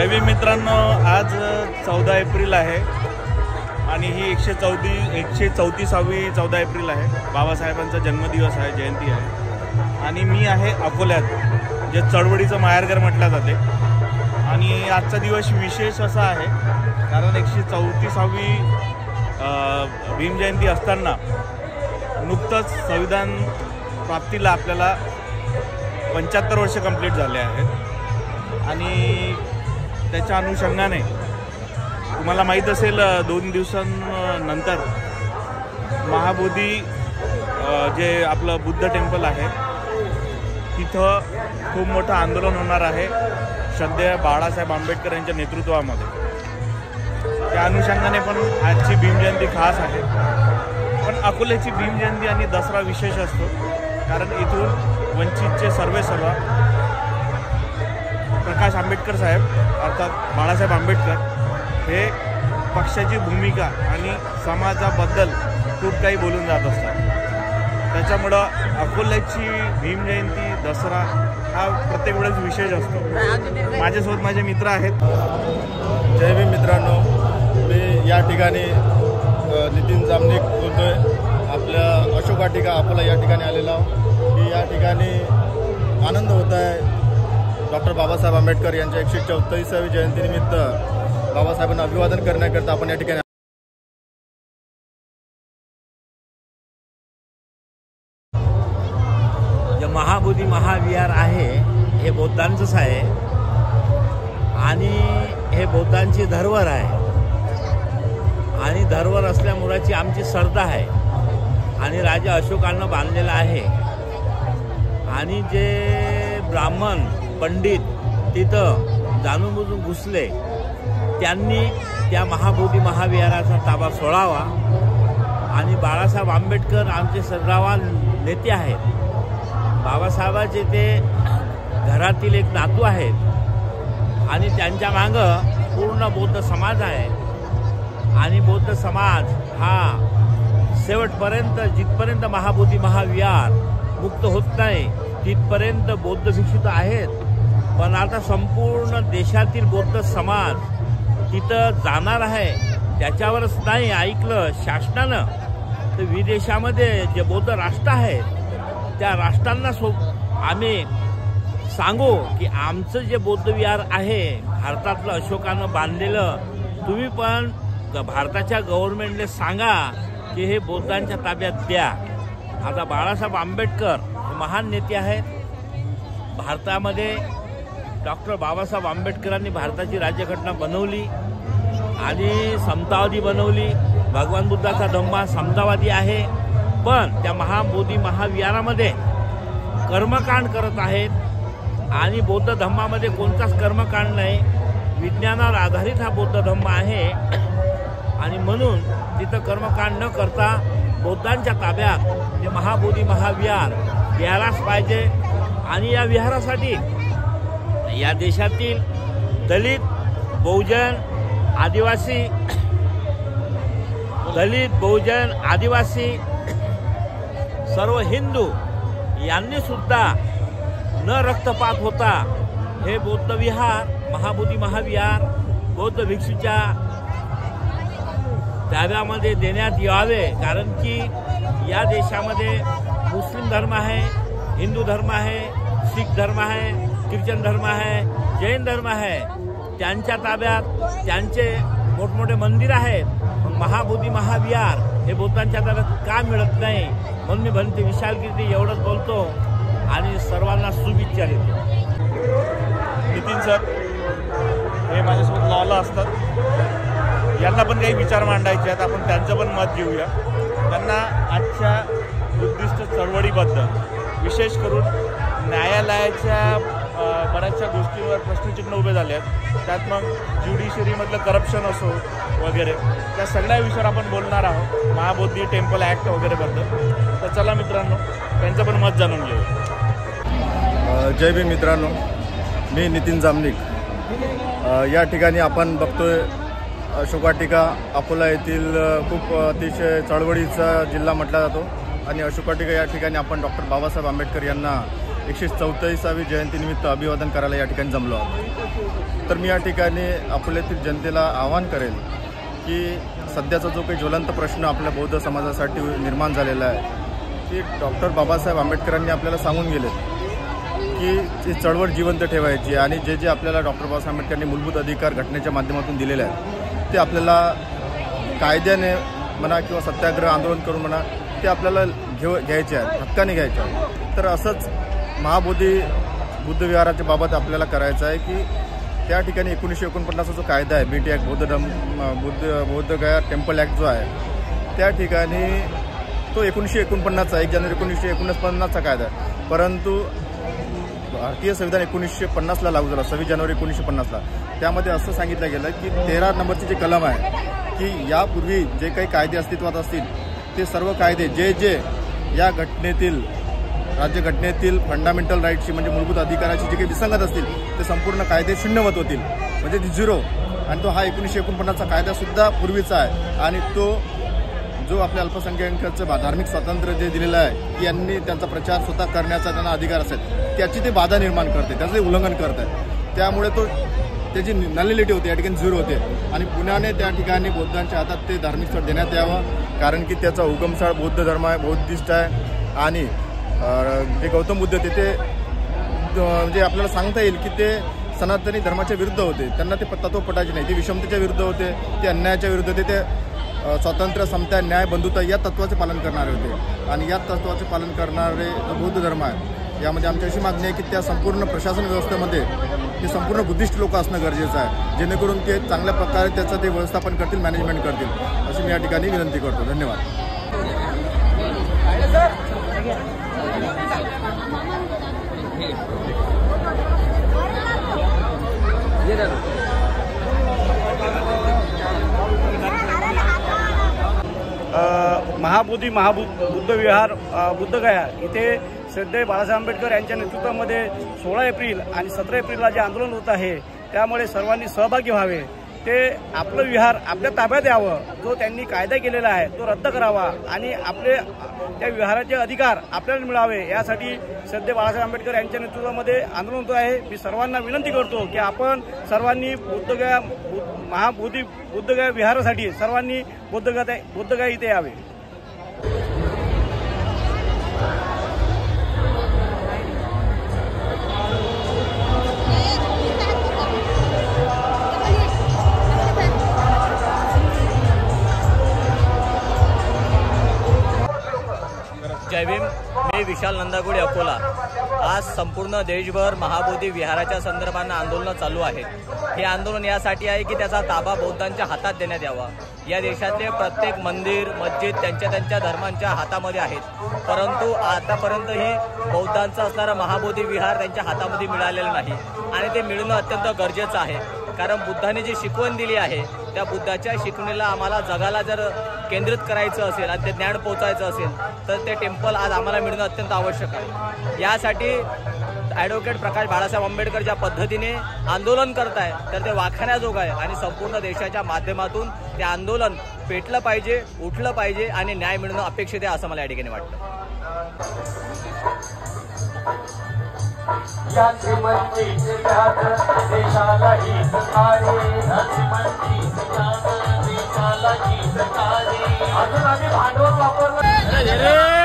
जय भीम मित्रांनो, आज 14 एप्रिल आहे आणि ही 134वी 14 एप्रिल आहे. बाबासाहेबांचा जन्मदिवस आहे, जयंती आहे. आणि मी आहे अकोल्यात, जे चळवळीचं माहेरघर म्हटलं जाते. आणि आजचा दिवस विशेष असा आहे कारण 134वी भीम जयंती असताना नुकतंच संविधान प्राप्तीला आपल्याला 75 वर्ष कंप्लीट झाले आहेत. आणि त्याच्या अनुषंगाने तुम्हाला माहीत असेल 2 दिवसांनंतर महाबोधी जे आपलं बुद्ध टेम्पल आहे तिथं खूप मोठं आंदोलन होणार आहे श्रद्धेय बाळासाहेब आंबेडकर यांच्या नेतृत्वामध्ये. त्या अनुषंगाने पण आजची भीम जयंती खास आहे. पण अकोल्याची भीम जयंती आणि दसरा विशेष असतो कारण इथून वंचितचे सर्व प्रकाश आंबेडकर साहेब अर्थात बाळासाहेब आंबेडकर हे पक्षाची भूमिका आणि समाजाबद्दल खूप काही बोलून जात असतात. त्याच्यामुळं अकोल्याची भीम जयंती दसरा हा प्रत्येक वेळेस विशेष असतो. माझ्यासोबत माझे मित्र आहेत. जय भीम मित्रांनो, मी या ठिकाणी नितीन जामनिक बोलतोय. आपल्या अशोक वाटिका अकोला या ठिकाणी आलेला आहोत की या ठिकाणी आनंद होत आहे. डॉक्टर बाबासाहेब आंबेडकर यांच्या 134वी जयंतीनिमित्त बाबासाहेबांना अभिवादन करण्याकरता आपण या ठिकाणी जे महाबोधी महाविहार आहे हे बौद्धांचंच आहे आणि हे बौद्धांची धरोहर आहे. आणि धरोहर असल्यामुळेची आमची श्रद्धा आहे आणि राजा अशोकानं बांधलेलं आहे. आणि जे ब्राह्मण पंडित तिथं जाणून बुजून घुसले त्यांनी त्या महाबोधी महाविहाराचा ताबा सोडावा. आणि बाळासाहेब आंबेडकर आमचे श्रद्धावान नेते आहेत. बाबासाहेबाचे ते घरातील एक नातू आहेत आणि त्यांच्या मागं पूर्ण बौद्ध समाज आहे. आणि बौद्ध समाज हा शेवटपर्यंत जिथपर्यंत महाबोधी महाविहार मुक्त होत नाही तिथपर्यंत बौद्ध भिक्षुत आहेत. पण आता संपूर्ण देशातील बौद्ध समाज तिथं जाणार आहे. त्याच्यावरच नाही ऐकलं शासनानं तर विदेशामध्ये जे बौद्ध राष्ट्र आहेत त्या राष्ट्रांना आम्ही सांगू की आमचं जे बौद्ध विहार आहे भारतातलं अशोकानं बांधलेलं तुम्ही पण भारताच्या गव्हर्नमेंटने सांगा की हे बौद्धांच्या ताब्यात द्या. आता बाळासाहेब आंबेडकर हे महान नेते आहेत. भारतामध्ये डॉक्टर बाबासाहेब आंबेडकरांनी भारताची राज्यघटना बनवली आणि समतावादी बनवली. भगवान बुद्धाचा धम्मा समतावादी आहे. पण त्या महाबोधी महाविहारामध्ये कर्मकांड करत आहेत आणि बौद्ध धम्मामध्ये कोणताच कर्मकांड नाही. विज्ञानावर आधारित हा बौद्ध धम्म आहे आणि म्हणून तिथं कर्मकांड न करता बौद्धांच्या ताब्यात हे महाबोधी महाविहार घ्यायलाच पाहिजे. आणि या विहारासाठी या देशातील दलित बहुजन आदिवासी सर्व हिंदू यांनी सुद्धा न रक्तपात होता हे बौद्ध विहार महाबोधी महाविहार बौद्ध भिक्षूच्या ताब्यामध्ये देण्यात यावे. कारण की या देशामध्ये मुस्लिम धर्म आहे, हिंदू धर्म आहे, शीख धर्म आहे, ख्रिश्चन धर्म आहे, जैन धर्म आहे. त्यांच्या ताब्यात त्यांचे मोठमोठे मंदिर आहेत. मग महाबोधी महाविहार हे बौद्धांच्या ताब्यात का मिळत नाही म्हणून मी म्हणते विशाल कीर्ती एवढंच बोलतो आणि सर्वांना शुभेच्छा देतो. नितीन सर हे माझ्यासोबत लॉला असतात. यांना पण काही विचार मांडायचे आहेत. आपण त्यांचं पण मत घेऊया. त्यांना आजच्या बुद्धिस्ट चळवळीबद्दल विशेष करून न्यायालयाच्या बऱ्याचशा गोष्टींवर प्रश्नचिन्ह उभे झाले आहेत. त्यात मग ज्युडिशरीमधलं करप्शन असो वगैरे त्या सगळ्या विषयावर आपण बोलणार आहोत. महाबोधी टेम्पल ॲक्ट वगैरेबद्दल. तर चला मित्रांनो त्यांचं पण मत जाणून घेऊ. जय भीम मित्रांनो, मी नितीन जामनिक. या ठिकाणी आपण बघतोय अशोक वाटिका अकोला येथील खूप अतिशय चळवळीचा जिल्हा म्हटला जातो. आणि अशोक वाटिका या ठिकाणी आपण डॉक्टर बाबासाहेब आंबेडकर यांना 144वी जयंतीनिमित्त अभिवादन करायला या ठिकाणी जमलो आहोत। तर मी या ठिकाणी अकोल्यातील जनतेला आवाहन करेल की सध्याचा जो काही ज्वलंत प्रश्न आपल्या बौद्ध समाजासाठी निर्माण झालेला आहे की डॉक्टर बाबासाहेब आंबेडकरांनी आपल्याला सांगून गेलेत की ती चळवळ जिवंत ठेवायची आणि जे आपल्याला डॉक्टर बाबासाहेब आंबेडकरांनी मूलभूत अधिकार घटनेच्या माध्यमातून दिलेले आहेत ते आपल्याला कायद्याने म्हणा किंवा सत्याग्रह आंदोलन करून म्हणा ते आपल्याला घ्यायचे आहेत, हक्काने घ्यायचे आहेत। तर असंच महाबोधी बुद्ध विहाराच्या बाबत आपल्याला करायचं आहे की त्या ठिकाणी 1949चा जो कायदा आहे BT act Bodh Gaya temple act जो आहे त्या ठिकाणी तो 1949चा 1 जानेवारी 1949चा कायदा आहे, परंतु भारतीय संविधान 1950ला लागू झाला 26 जानेवारी 1950ला। त्यामध्ये असं सांगितलं गेलं की 13 नंबरची जी कलम आहे की यापूर्वी जे काही कायदे अस्तित्वात असतील ते सर्व कायदे जे या घटनेतील राज्यघटनेतील फंडामेंटल राईटशी म्हणजे मूलभूत अधिकाराची जे काही विसंगत असतील ते संपूर्ण कायदे शून्यवत होतील, म्हणजे ती झिरो। आणि तो हा 1949चा कायदासुद्धा पूर्वीचा आहे आणि तो जो आपल्या अल्पसंख्याकांचं धार्मिक स्वातंत्र्य जे दिलेलं आहे की यांनी त्यांचा प्रचार स्वतः करण्याचा त्यांना अधिकार असेल त्याची ते बाधा निर्माण करते, त्याचं ते उल्लंघन करत आहे। त्यामुळे त्याची नलिलिटी होते, या ठिकाणी झिरो होते आणि पुण्याने त्या ठिकाणी बौद्धांच्या हातात ते धार्मिक स्थळ देण्यात यावं, कारण की त्याचा उगमस्थळ बौद्ध धर्म आहे, बौद्धिस्ट आहे आणि जे गौतम बुद्ध ते म्हणजे आपल्याला सांगता येईल की ते सनातनी धर्माच्या विरुद्ध होते, त्यांना ते तत्व पटायचे नाही, ते विषमतेच्या विरुद्ध होते, ते अन्यायाच्या विरुद्ध होते, ते स्वातंत्र्य, समता, न्याय, बंधुता या तत्वाचे पालन करणारे होते। आणि या तत्वाचे पालन करणारे जो बौद्ध धर्म आहे यामध्ये आमची अशी मागणी आहे की त्या संपूर्ण प्रशासन व्यवस्थेमध्ये ते संपूर्ण बुद्धिस्ट लोक असणं गरजेचं आहे, जेणेकरून ते चांगल्या प्रकारे त्याचं ते व्यवस्थापन करतील, मॅनेजमेंट करतील, अशी मी या ठिकाणी विनंती करतो। धन्यवाद। बुद्ध विहार बुद्धगया इथे श्रद्धेय बाळासाहेब आंबेडकर यांच्या नेतृत्वामध्ये 16 एप्रिल आणि 17 एप्रिलला जे आंदोलन होत आहे त्यामुळे सर्वांनी सहभागी व्हावे, ते आपलं विहार आपल्या ताब्यात यावं, जो त्यांनी कायदा केलेला आहे तो रद्द करावा आणि आपले त्या विहाराचे अधिकार आपल्याला मिळावे यासाठी श्रद्धेय बाळासाहेब आंबेडकर यांच्या नेतृत्वामध्ये आंदोलन होत आहे। मी सर्वांना विनंती करतो की आपण सर्वांनी बुद्धगया विहारासाठी सर्वांनी बुद्धगया इथे यावे। जय भीम। मी विशाल नंदागुडे, अकोला। आज संपूर्ण देशभर महाबोधी विहाराच्या संदर्भानं आंदोलन चालू आहे। हे आंदोलन यासाठी आहे की त्याचा ताबा बौद्धांच्या हातात देण्यात यावा। या देशातले प्रत्येक मंदिर मस्जिद त्यांच्या धर्मांच्या हातामध्ये आहेत, परंतु आतापर्यंतही बौद्धांचं असणारं महाबोधी विहार त्यांच्या हातामध्ये मिळालेलं नाही आणि ते मिळणं अत्यंत गरजेचं आहे, कारण बुद्धाने जी शिकवण दिली आहे त्या बुद्धाच्या शिकवणीला आम्हाला जगाला जर केंद्रित करायचं असेल आणि ते ज्ञान पोहोचायचं असेल तर ते टेम्पल आज आम्हाला मिळणं अत्यंत आवश्यक आहे। यासाठी ॲडव्होकेट प्रकाश बाळासाहेब आंबेडकर ज्या पद्धतीने आंदोलन करत आहे तर ते वाखाण्याजोग आहे आणि संपूर्ण देशाच्या माध्यमातून ते आंदोलन पेटलं पाहिजे, उठलं पाहिजे आणि न्याय मिळणं अपेक्षित आहे असं मला या ठिकाणी वाटतं। भांडवल वापरलं